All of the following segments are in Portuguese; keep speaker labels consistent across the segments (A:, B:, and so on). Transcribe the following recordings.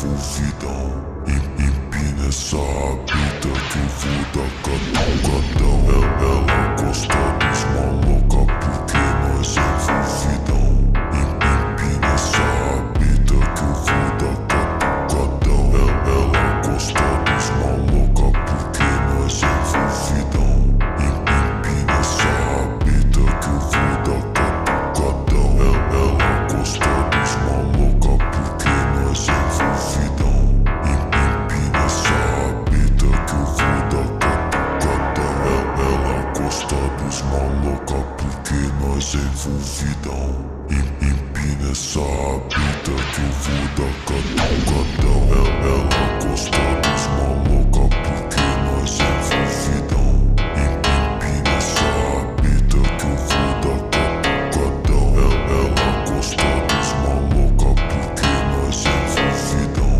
A: envolvidão. Empina essa rabita que eu vou dar catucadão. Ela gosta dos maloca porque nós é envolvidão. Empina essa rabita que eu vou dar catucadão. Ela gosta dos maloca porque nós é envolvidão. Empina essa rabita que eu vou dar catucadão. Ela gosta dos maloca porque nós é envolvidão. Empina essa rabita que eu vou dar catucadão. Ela gosta dos maloca porque nós é envolvidão. Empina essa rabita que eu vou dar catucadão. Ela gosta dos maloca porque nós é envolvidão. Empina essa rabita que eu vou dar catucadão. Ela gosta dos maloca porque nós é envolvidão.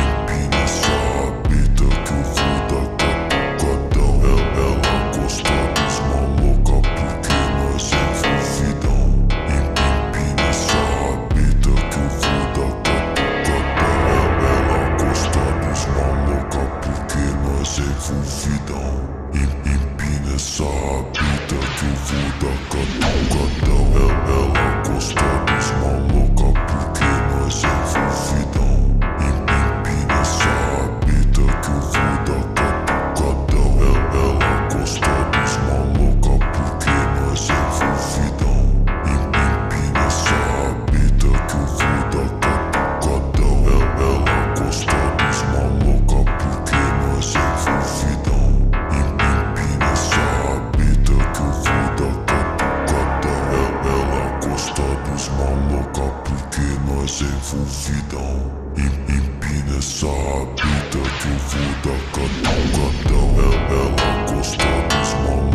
A: Empina essa rabita que eu vou dar catucadão. Ela gosta dos maloca porque nós é envolvidão. Empina essa rabita que eu vou dar catucadão. Ela gosta dos maloca porque nós é envolvidão. Empina essa rabita que eu vou dar catucadão. Ela gosta dos maloca porque nós é envolvidão. Empina essa rabita que eu vou dar catucadão. Ela gosta dos maloca porque nós é envolvidão. Empina essa rabita que eu vou dar catucadão. Ela gosta dos maloca porque nós é envolvidão. Empina essa rabita que eu vou dar catucadão. Ela gosta dos maloca porque nós é envolvidão. Empina essa rabita que eu vou dar catucadão. Ela gosta dos maloca.